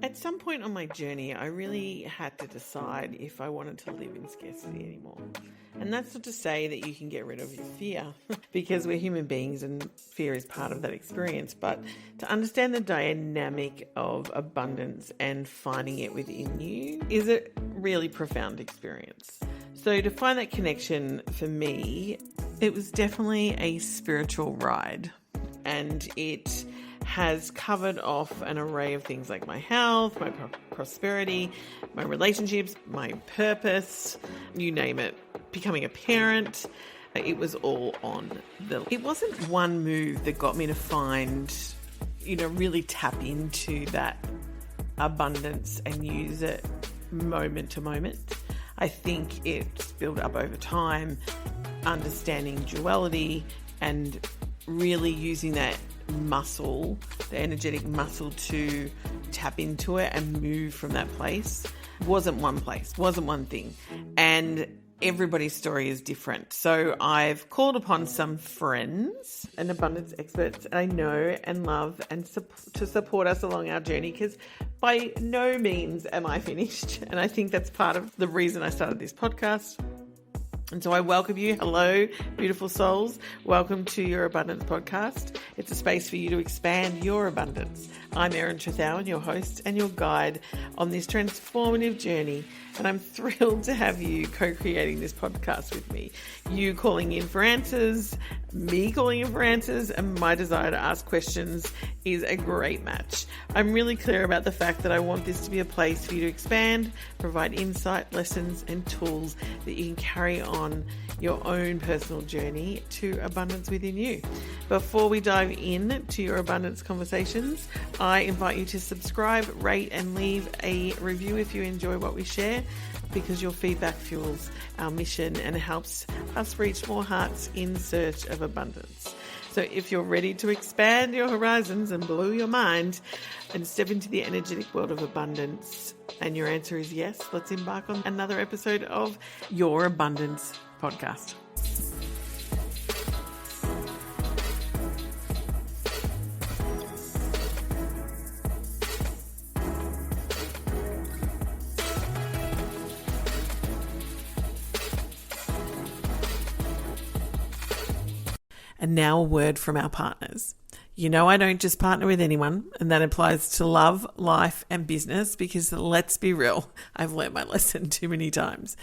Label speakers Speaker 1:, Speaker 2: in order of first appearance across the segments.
Speaker 1: At some point on my journey, I really had to decide if I wanted to live in scarcity anymore. And that's not to say that you can get rid of your fear, because we're human beings and fear is part of that experience. But to understand the dynamic of abundance and finding it within you is a really profound experience. So to find that connection for me, it was definitely a spiritual ride, and it has covered off an array of things like my health, my prosperity, my relationships, my purpose, you name it, becoming a parent. It was all on it wasn't one move that got me to find, really tap into that abundance and use it moment to moment. I think it's built up over time, understanding duality and really using that muscle, the energetic muscle, to tap into it and move from that place. Wasn't one place, wasn't one thing. And everybody's story is different. So I've called upon some friends and abundance experts I know and love and to support us along our journey, because by no means am I finished. And I think that's part of the reason I started this podcast. And so I welcome you. Hello, beautiful souls. Welcome to Your Abundance Podcast. It's a space for you to expand your abundance. I'm Eiran Trethowan, your host and your guide on this transformative journey. And I'm thrilled to have you co-creating this podcast with me. You calling in for answers, me calling in for answers, and my desire to ask questions is a great match. I'm really clear about the fact that I want this to be a place for you to expand, provide insight, lessons, and tools that you can carry on your own personal journey to abundance within you. Before we dive in to your abundance conversations, I invite you to subscribe, rate, and leave a review if you enjoy what we share, because your feedback fuels our mission and helps us reach more hearts in search of abundance. So if you're ready to expand your horizons and blow your mind and step into the energetic world of abundance, and your answer is yes, let's embark on another episode of Your Abundance Podcast. And now a word from our partners. You know I don't just partner with anyone, and that applies to love, life, and business, because let's be real, I've learnt my lesson too many times.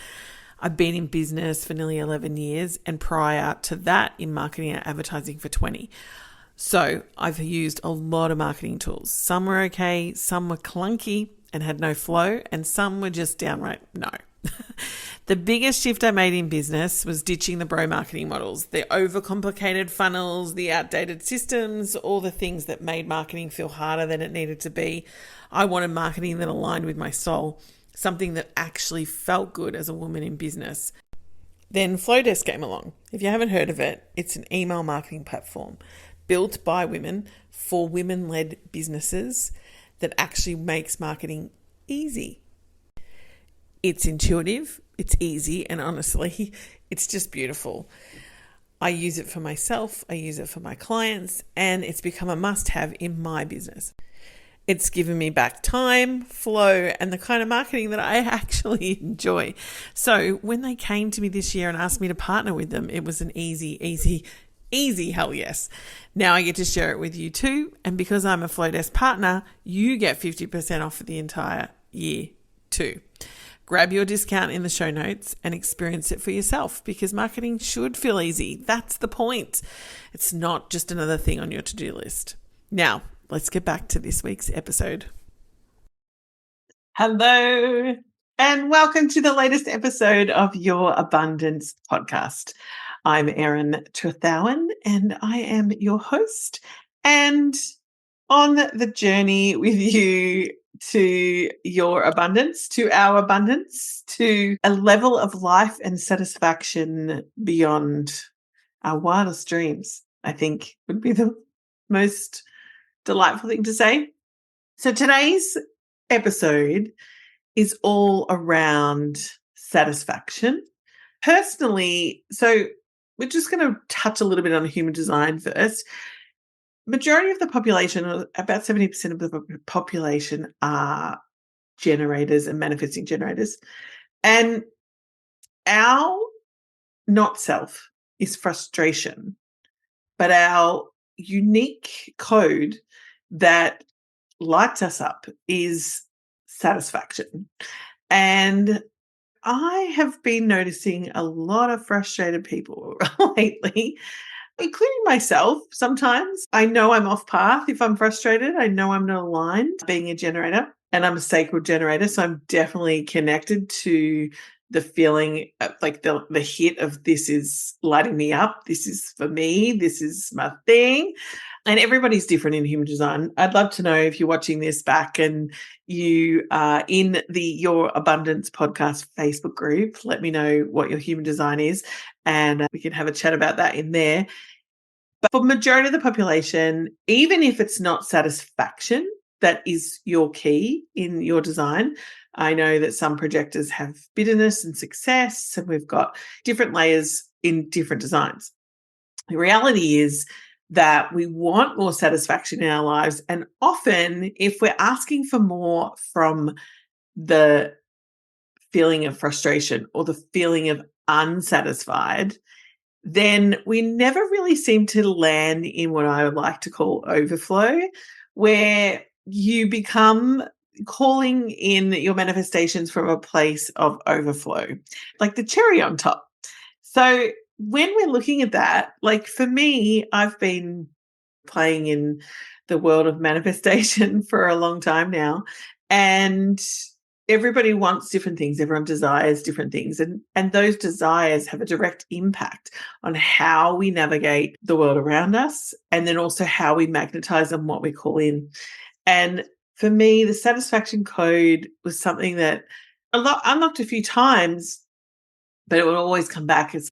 Speaker 1: I've been in business for nearly 11 years, and prior to that in marketing and advertising for 20. So I've used a lot of marketing tools. Some were okay, some were clunky and had no flow, and some were just downright no. The biggest shift I made in business was ditching the bro marketing models, the overcomplicated funnels, the outdated systems, all the things that made marketing feel harder than it needed to be. I wanted marketing that aligned with my soul, something that actually felt good as a woman in business. Then Flowdesk came along. If you haven't heard of it, it's an email marketing platform built by women for women-led businesses that actually makes marketing easy. It's intuitive, it's easy, and honestly, it's just beautiful. I use it for myself, I use it for my clients, and it's become a must-have in my business. It's given me back time, flow, and the kind of marketing that I actually enjoy. So when they came to me this year and asked me to partner with them, it was an easy hell yes. Now I get to share it with you too, and because I'm a Flowdesk partner, you get 50% off for the entire year too. Grab your discount in the show notes and experience it for yourself, because marketing should feel easy. That's the point. It's not just another thing on your to-do list. Now, let's get back to this week's episode. Hello, and welcome to the latest episode of Your Abundance Podcast. I'm Eiran Trethowan, and I am your host, and on the journey with you to your abundance, to our abundance, to a level of life and satisfaction beyond our wildest dreams, I think would be the most delightful thing to say. So today's episode is all around satisfaction. Personally, so we're just going to touch a little bit on human design first. majority of the population, or about 70% of the population, are generators and manifesting generators. And our not self is frustration, but our unique code that lights us up is satisfaction. And I have been noticing a lot of frustrated people lately, including myself. Sometimes I know I'm off path if I'm frustrated. I know I'm not aligned being a generator, and I'm a sacred generator. So I'm definitely connected to the feeling like the hit of this is lighting me up. This is for me. This is my thing. And everybody's different in human design. I'd love to know if you're watching this back and you are in the Your Abundance podcast Facebook group. Let me know what your human design is, and we can have a chat about that in there. But for majority of the population, even if it's not satisfaction, that is your key in your design. I know that some projectors have bitterness and success, and we've got different layers in different designs. The reality is that we want more satisfaction in our lives. And often, if we're asking for more from the feeling of frustration or the feeling of unsatisfied, then we never really seem to land in what I would like to call overflow, where you become calling in your manifestations from a place of overflow, like the cherry on top. So when we're looking at that, like for me, I've been playing in the world of manifestation for a long time now. And everybody wants different things. Everyone desires different things. And those desires have a direct impact on how we navigate the world around us, and then also how we magnetize and what we call in. And for me, the satisfaction code was something that unlocked a few times, but it would always come back as,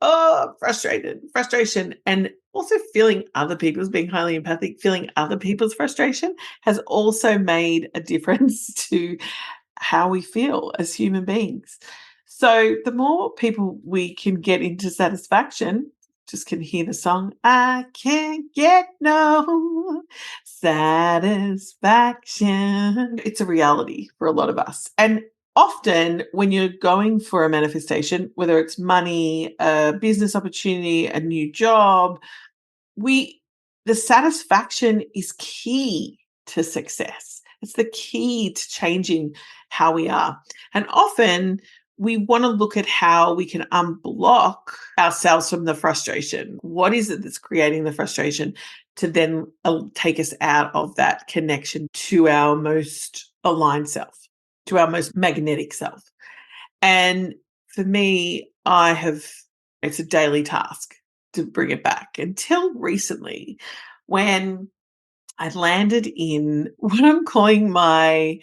Speaker 1: frustration. And also feeling other people's, being highly empathic, feeling other people's frustration has also made a difference to how we feel as human beings. So the more people we can get into satisfaction, just can hear the song, I can't get no satisfaction. It's a reality for a lot of us. And often when you're going for a manifestation, whether it's money, a business opportunity, a new job, the satisfaction is key to success. It's the key to changing how we are. And often we want to look at how we can unblock ourselves from the frustration. What is it that's creating the frustration to then take us out of that connection to our most aligned self, to our most magnetic self? And for me, it's a daily task to bring it back, until recently when I landed in what I'm calling my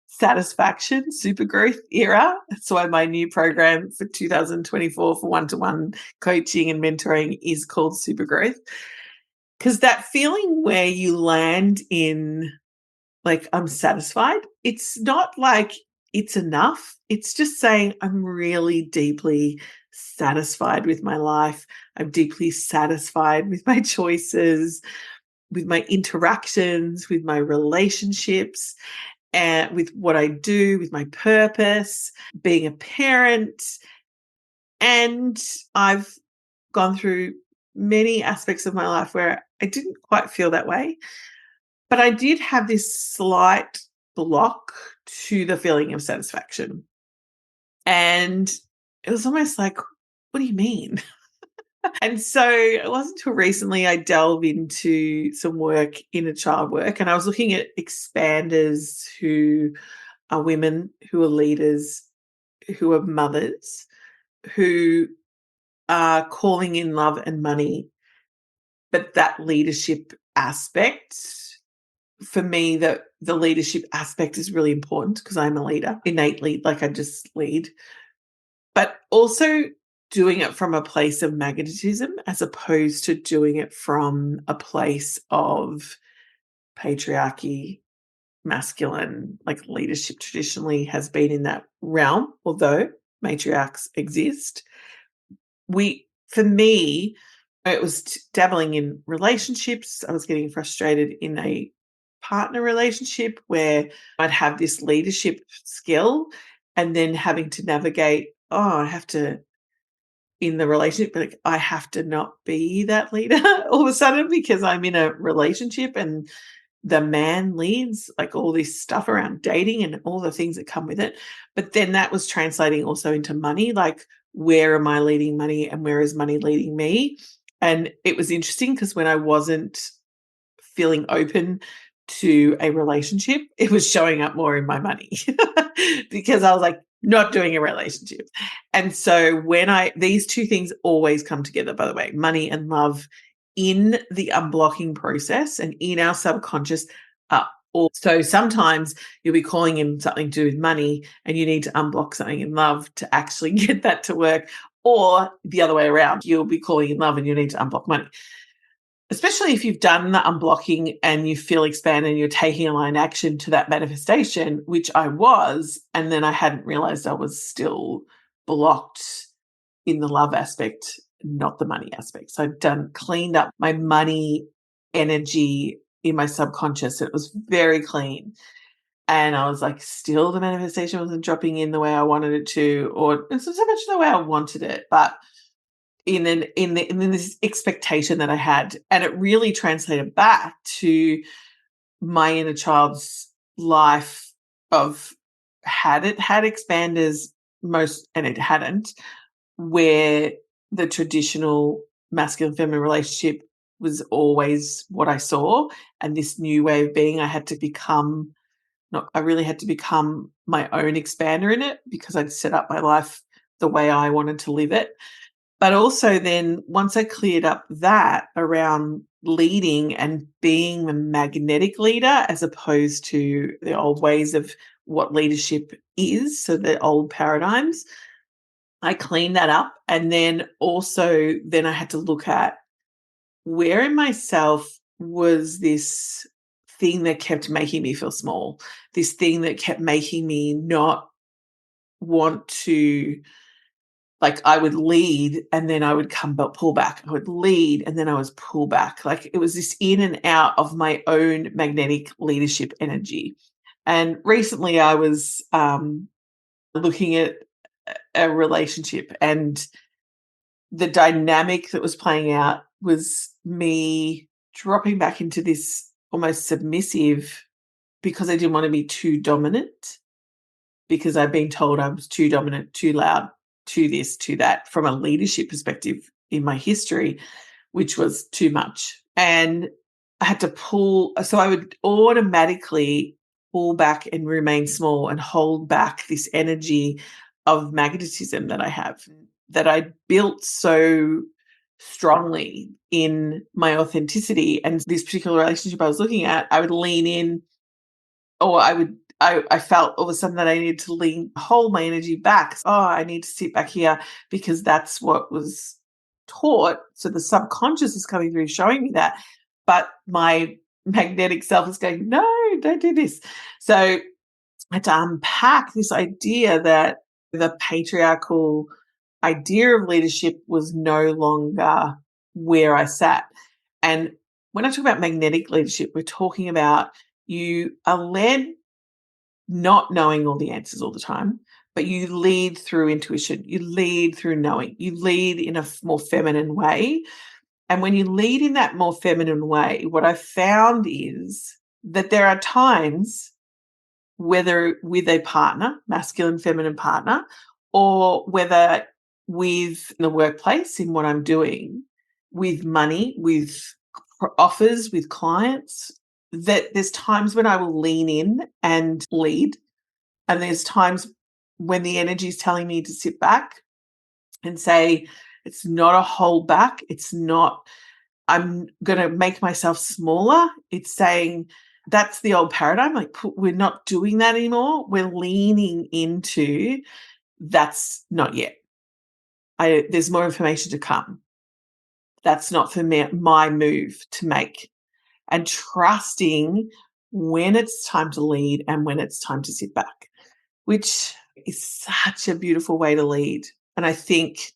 Speaker 1: satisfaction super growth era. That's why my new program for 2024 for one-to-one coaching and mentoring is called Super Growth. Because that feeling where you land in, like, I'm satisfied, it's not like it's enough. It's just saying I'm really deeply satisfied with my life. I'm deeply satisfied with my choices, with my interactions, with my relationships, and with what I do, with my purpose, being a parent. And I've gone through many aspects of my life where I didn't quite feel that way, but I did have this slight block to the feeling of satisfaction. And it was almost like, what do you mean? And so it wasn't until recently I delved into some work inner child work, and I was looking at expanders who are women, who are leaders, who are mothers, who are calling in love and money. But that leadership aspect, for me, the leadership aspect is really important because I'm a leader innately, like I just lead. But also doing it from a place of magnetism as opposed to doing it from a place of patriarchy, masculine, like leadership traditionally has been in that realm, although matriarchs exist. For me, It was dabbling in relationships. I was getting frustrated in a partner relationship where I'd have this leadership skill and then having to navigate, I have to, in the relationship, like, I have to not be that leader all of a sudden because I'm in a relationship and the man leads, like all this stuff around dating and all the things that come with it. But then that was translating also into money, like, where am I leading money and where is money leading me? And it was interesting because when I wasn't feeling open to a relationship, it was showing up more in my money because I was like, not doing a relationship. And so these two things always come together, by the way, money and love in the unblocking process and in our subconscious are all. So sometimes you'll be calling in something to do with money and you need to unblock something in love to actually get that to work. Or the other way around, you'll be calling in love and you need to unblock money. Especially if you've done the unblocking and you feel expanded and you're taking aligned action to that manifestation, which I was, and then I hadn't realized I was still blocked in the love aspect, not the money aspect. So I'd cleaned up my money energy in my subconscious. It was very clean. And I was like, still the manifestation wasn't dropping in the way I wanted it to, or it's not so much the way I wanted it, but in this expectation that I had. And it really translated back to my inner child's life of had it had expanders and it hadn't, where the traditional masculine feminine relationship was always what I saw. And this new way of being, I really had to become my own expander in it because I'd set up my life the way I wanted to live it. But also then once I cleared up that around leading and being the magnetic leader as opposed to the old ways of what leadership is, so the old paradigms, I cleaned that up. And then I had to look at where in myself was this thing that kept making me feel small, this thing that kept making me not want to, like, I would lead and then I would pull back. I would lead and then I was pull back. Like, it was this in and out of my own magnetic leadership energy. And recently I was looking at a relationship, and the dynamic that was playing out was me dropping back into this almost submissive because I didn't want to be too dominant, because I've been told I was too dominant, too loud, too this, too that, from a leadership perspective in my history, which was too much. And I had to so I would automatically pull back and remain small and hold back this energy of magnetism that I have, that I built so strongly in my authenticity. And this particular relationship I was looking at, I would lean in, or I felt all of a sudden that I needed to hold my energy back. Oh, I need to sit back here because that's what was taught. So the subconscious is coming through, showing me that. But my magnetic self is going, no, don't do this. So I had to unpack this idea that the patriarchal idea of leadership was no longer where I sat. And when I talk about magnetic leadership, we're talking about you are led not knowing all the answers all the time, but you lead through intuition, you lead through knowing, you lead in a more feminine way. And when you lead in that more feminine way, what I found is that there are times, whether with a partner, masculine, feminine partner, or whether with the workplace in what I'm doing, with money, with offers, with clients, that there's times when I will lean in and lead. And there's times when the energy is telling me to sit back and say, it's not a hold back. It's not, I'm going to make myself smaller. It's saying, that's the old paradigm. Like, we're not doing that anymore. We're leaning into, that's not yet. There's more information to come. That's not for me, my move to make. And trusting when it's time to lead and when it's time to sit back, which is such a beautiful way to lead. And I think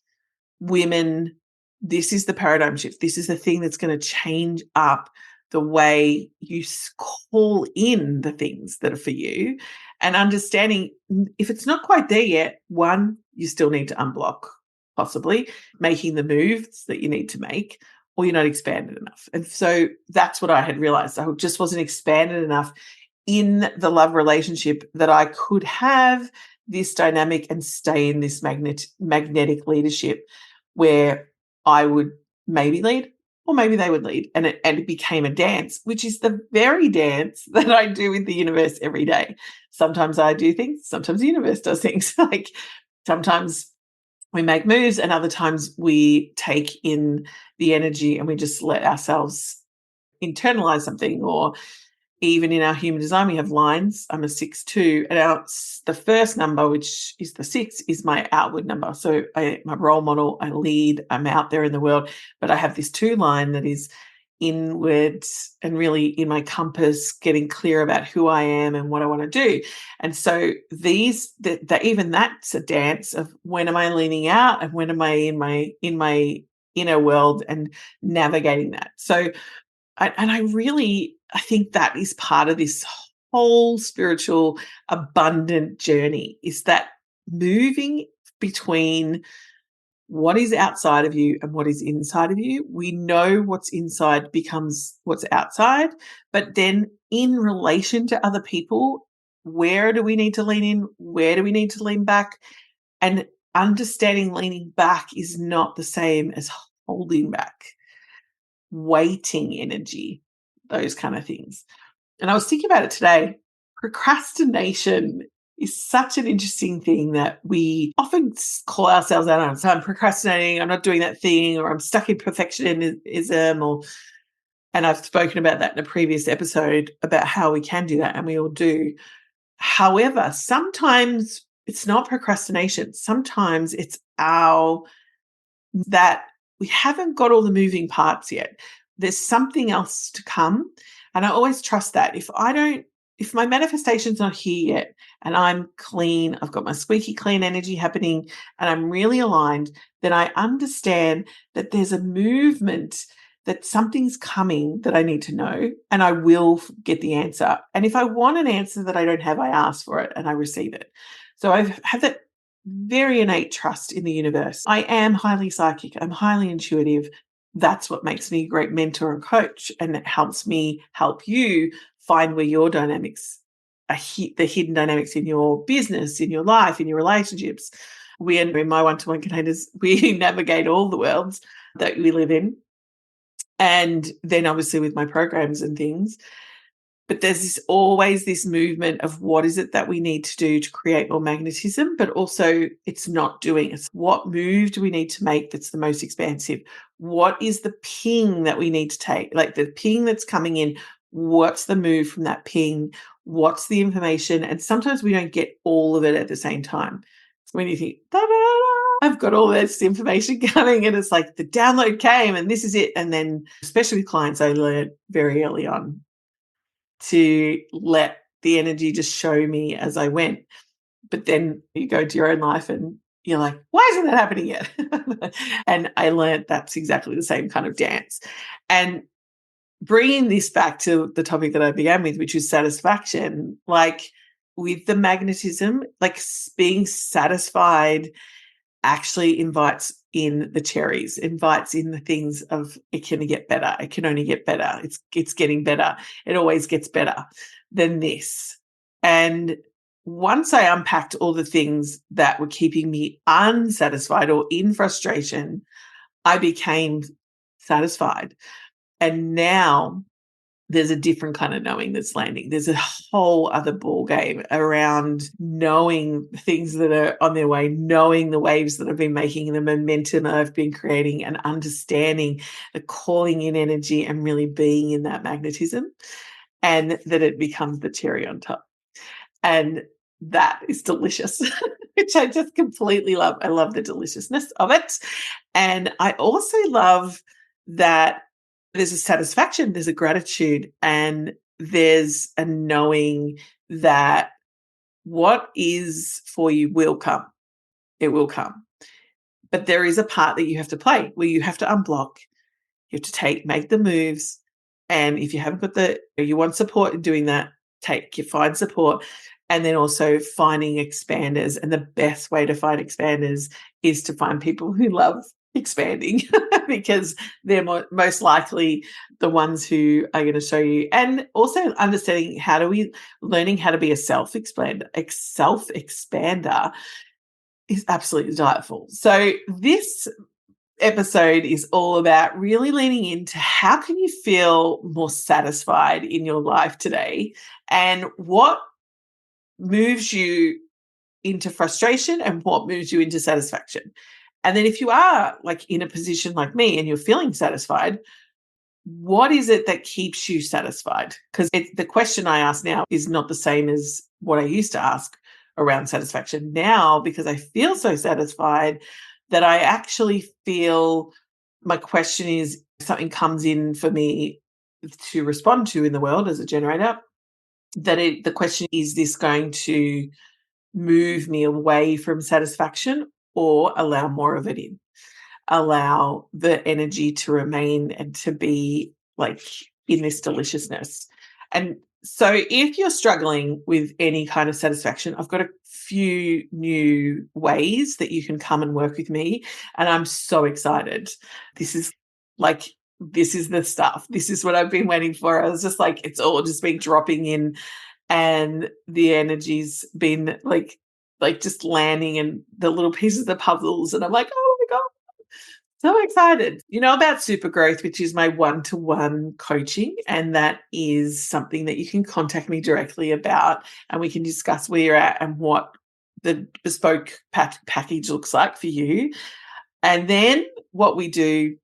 Speaker 1: women this is the paradigm shift. This is the thing that's going to change up the way you call in the things that are for you, and understanding if it's not quite there yet, one, you still need to unblock, possibly making the moves that you need to make, or you're not expanded enough. And so that's what I had realized. I just wasn't expanded enough in the love relationship that I could have this dynamic and stay in this magnetic leadership where I would maybe lead, or maybe they would lead. And it became a dance, which is the very dance that I do with the universe every day. Sometimes I do things, sometimes the universe does things. Like sometimes we make moves, and other times we take in the energy and we just let ourselves internalize something. Or even in our human design, we have lines. I'm a 6/2, and the first number, which is the 6, is my outward number. So my role model, I lead, I'm out there in the world, but I have this 2 line that is inward and really in my compass, getting clear about who I am and what I want to do. And so even that's a dance of when am I leaning out and when am I in my inner world and navigating that. So I think that is part of this whole spiritual abundant journey, is that moving between what is outside of you and what is inside of you. We know what's inside becomes what's outside, but then in relation to other people, where do we need to lean in? Where do we need to lean back? And understanding leaning back is not the same as holding back, waiting energy, those kind of things. And I was thinking about it today. Procrastination is such an interesting thing that we often call ourselves out on. So I'm procrastinating, I'm not doing that thing, or I'm stuck in perfectionism, and I've spoken about that in a previous episode about how we can do that, and we all do. However, sometimes it's not procrastination. Sometimes it's that we haven't got all the moving parts yet. There's something else to come. And I always trust that. If my manifestation's not here yet and I'm clean, I've got my squeaky clean energy happening and I'm really aligned, then I understand that there's a movement, that something's coming that I need to know, and I will get the answer. And if I want an answer that I don't have, I ask for it and I receive it. So I have that very innate trust in the universe. I am highly psychic. I'm highly intuitive. That's what makes me a great mentor and coach. And it helps me help you find where your dynamics are, the hidden dynamics in your business, in your life, in your relationships. In my one-to-one containers, we navigate all the worlds that we live in. And then obviously with my programs and things. But there's always this movement of what is it that we need to do to create more magnetism, but also it's not doing it. What move do we need to make that's the most expansive? What is the ping that we need to take? Like the ping that's coming in, what's the move from that ping? What's the information? And sometimes we don't get all of it at the same time. So when you think, da, da, da, da, I've got all this information coming, and it's like the download came and this is it. And then especially with clients, I learned very early on to let the energy just show me as I went. But then you go to your own life and you're like, why isn't that happening yet? And I learned that's exactly the same kind of dance. And bringing this back to the topic that I began with, which is satisfaction, like with the magnetism, like being satisfied actually invites in the cherries, invites in the things of it can get better. It can only get better. It's getting better. It always gets better than this. And once I unpacked all the things that were keeping me unsatisfied or in frustration, I became satisfied. And now there's a different kind of knowing that's landing. There's a whole other ball game around knowing things that are on their way, knowing the waves that I've been making, the momentum I've been creating, and understanding the calling in energy and really being in that magnetism, and that it becomes the cherry on top. And that is delicious, which I just completely love. I love the deliciousness of it. And I also love that there's a satisfaction, there's a gratitude, and there's a knowing that what is for you will come. It will come. But there is a part that you have to play where you have to unblock, you have to make the moves. And if you haven't got you want support in doing that, find support. And then also finding expanders. And the best way to find expanders is to find people who love expanding because they're most likely the ones who are going to show you. And also understanding learning how to be a self-expander is absolutely delightful. So this episode is all about really leaning into how can you feel more satisfied in your life today and what moves you into frustration and what moves you into satisfaction. And then if you are like in a position like me and you're feeling satisfied, what is it that keeps you satisfied? Because the question I ask now is not the same as what I used to ask around satisfaction. Now, because I feel so satisfied that I actually feel my question is something comes in for me to respond to in the world as a generator, the question is this going to move me away from satisfaction or allow more of it in? Allow the energy to remain and to be like in this deliciousness. And so if you're struggling with any kind of satisfaction, I've got a few new ways that you can come and work with me. And I'm so excited. This is the stuff. This is what I've been waiting for. I was just like, it's all just been dropping in and the energy's been like just landing and the little pieces of the puzzles. And I'm like, oh my God. So excited. You know about Super Growth, which is my one-to-one coaching, and that is something that you can contact me directly about, and we can discuss where you're at and what the bespoke package looks like for you. And then what we do,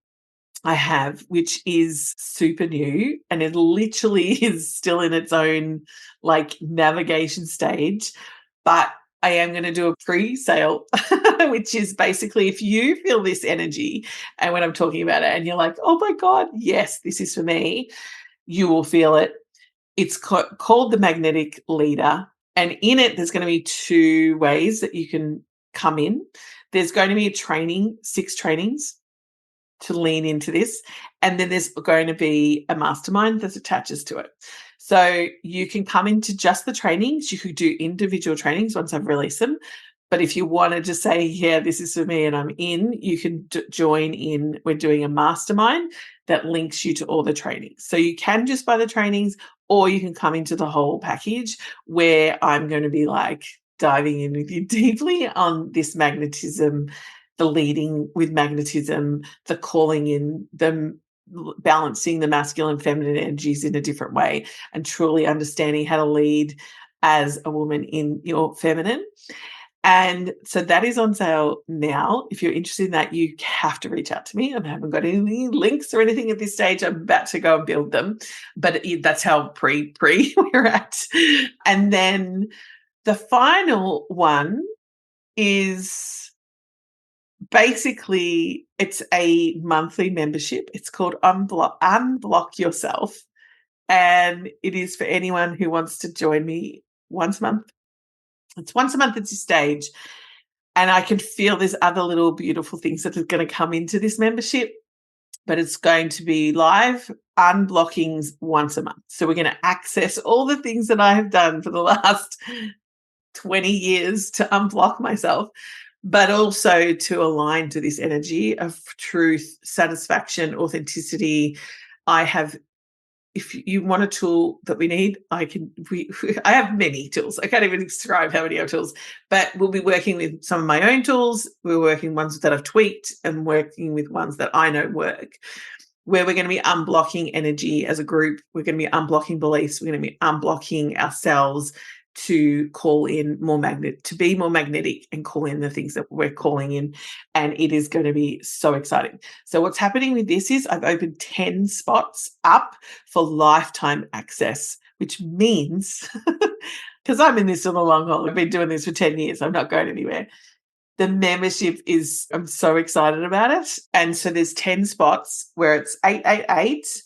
Speaker 1: I have, which is super new, and it literally is still in its own like navigation stage, but I am going to do a pre-sale, which is basically if you feel this energy and when I'm talking about it and you're like, oh my God, yes, this is for me, you will feel it. It's called the Magnetic Leader. And in it, there's going to be 2 ways that you can come in. There's going to be 6 trainings to lean into this. And then there's going to be a mastermind that attaches to it. So you can come into just the trainings. You could do individual trainings once I've released them. But if you wanted to say, yeah, this is for me and I'm in, you can join in. We're doing a mastermind that links you to all the trainings. So you can just buy the trainings or you can come into the whole package where I'm going to be like diving in with you deeply on this magnetism, the leading with magnetism, the calling in, the balancing the masculine and feminine energies in a different way and truly understanding how to lead as a woman in your feminine. And so that is on sale now. If you're interested in that, you have to reach out to me. I haven't got any links or anything at this stage. I'm about to go and build them, but that's how pre we're at. And then the final one is basically it's a monthly membership. It's called Unblock Yourself. And it is for anyone who wants to join me once a month. It's once a month at this stage. And I can feel there's other little beautiful things that are going to come into this membership, but it's going to be live unblockings once a month. So we're going to access all the things that I have done for the last 20 years to unblock myself, but also to align to this energy of truth, satisfaction, authenticity. If you want a tool that we need, I have many tools. I can't even describe how many of tools, but we'll be working with some of my own tools. We're working ones that I've tweaked and working with ones that I know work, where we're going to be unblocking energy as a group. We're going to be unblocking beliefs. We're going to be unblocking ourselves to call in to be more magnetic and call in the things that we're calling in. And it is going to be so exciting. So what's happening with this is I've opened 10 spots up for lifetime access, which means, because I'm in this for the long haul, I've been doing this for 10 years, I'm not going anywhere. The membership I'm so excited about it. And so there's 10 spots where it's 888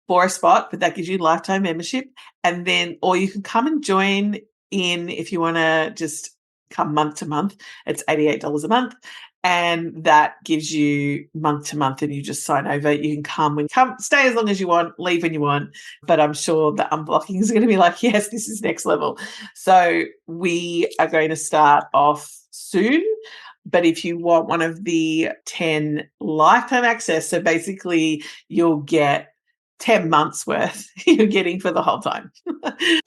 Speaker 1: for a spot, but that gives you lifetime membership. And then, or you can come and join in if you want to just come month to month. It's $88 a month.
Speaker 2: And that gives you month to month, and you just sign over. You can come, stay as long as you want, leave when you want. But I'm sure the unblocking is going to be like, yes, this is next level. So we are going to start off soon. But if you want one of the 10 lifetime access, so basically you'll get 10 months worth you're getting for the whole time.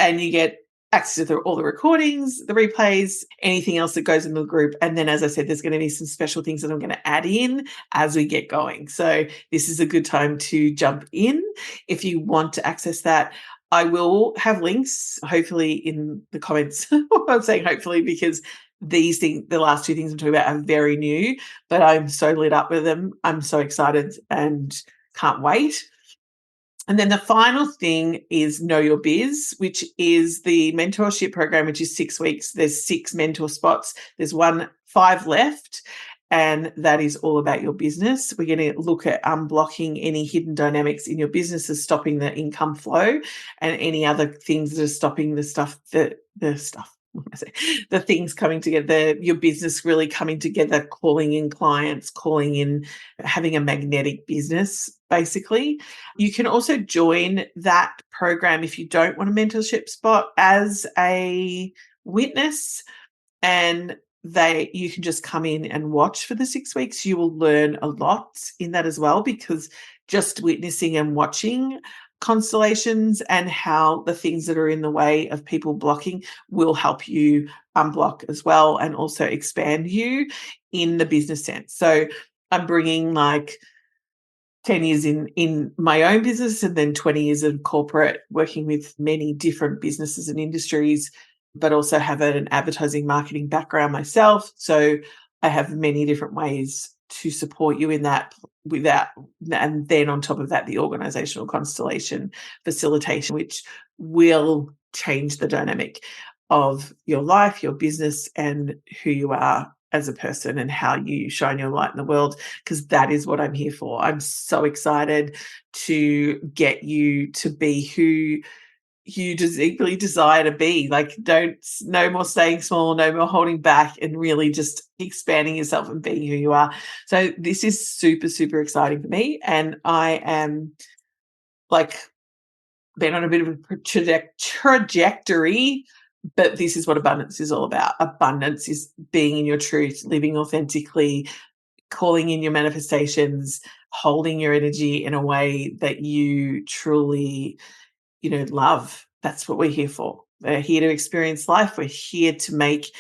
Speaker 2: And you get access to all the recordings, the replays, anything else that goes in the group. And then, as I said, there's going to be some special things that I'm going to add in as we get going. So this is a good time to jump in if you want to access that. I will have links, hopefully, in the comments. I'm saying hopefully because these things, the last two things I'm talking about, are very new, but I'm so lit up with them. I'm so excited and can't wait. And then the final thing is Know Your Biz, which is the mentorship program, which is 6 weeks. There's 6 mentor spots. There's 5 left, and that is all about your business. We're going to look at unblocking any hidden dynamics in your business as stopping the income flow and any other things that are stopping the things coming together, your business really coming together, calling in clients, having a magnetic business, basically. You can also join that program if you don't want a mentorship spot as a witness, and you can just come in and watch for the 6 weeks. You will learn a lot in that as well, because just witnessing and watching constellations and how the things that are in the way of people blocking will help you unblock as well, and also expand you in the business sense. So I'm bringing 10 years in my own business, and then 20 years of corporate, working with many different businesses and industries, but also have an advertising marketing background myself. So I have many different ways to support you in that, and then on top of that, the organizational constellation facilitation, which will change the dynamic of your life, your business, and who you are as a person and how you shine your light in the world, because that is what I'm here for. I'm so excited to get you to be who you just equally desire to be. No more staying small, no more holding back, and really just expanding yourself and being who you are. So this is super, super exciting for me. And I am been on a bit of a trajectory, but this is what abundance is all about. Abundance is being in your truth, living authentically, calling in your manifestations, holding your energy in a way that you truly love. That's what we're here for. We're here to experience life. We're here to make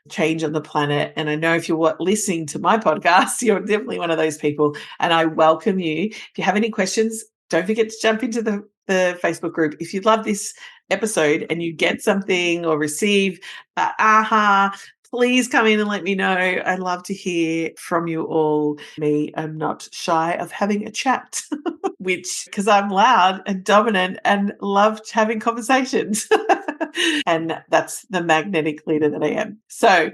Speaker 2: change on the planet. And I know if you're listening to my podcast, you're definitely one of those people. And I welcome you. If you have any questions, don't forget to jump into the Facebook group. If you love this episode and you get something or receive please come in and let me know. I'd love to hear from you all. I'm not shy of having a chat, because I'm loud and dominant and love having conversations. And that's the magnetic leader that I am. So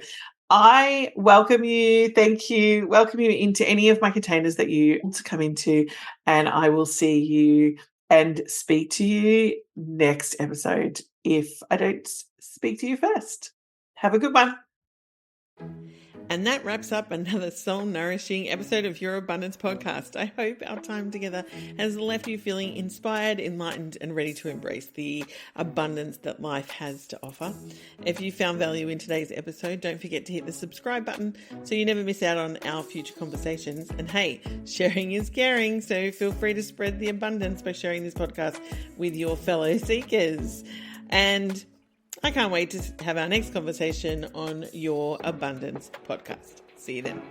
Speaker 2: I welcome you. Thank you. Welcome you into any of my containers that you want to come into, and I will see you and speak to you next episode if I don't speak to you first. Have a good one.
Speaker 1: And that wraps up another soul-nourishing episode of Your Abundance Podcast. I hope our time together has left you feeling inspired, enlightened, and ready to embrace the abundance that life has to offer. If you found value in today's episode, don't forget to hit the subscribe button so you never miss out on our future conversations. And hey, sharing is caring, so feel free to spread the abundance by sharing this podcast with your fellow seekers. And I can't wait to have our next conversation on Your Abundance Podcast. See you then.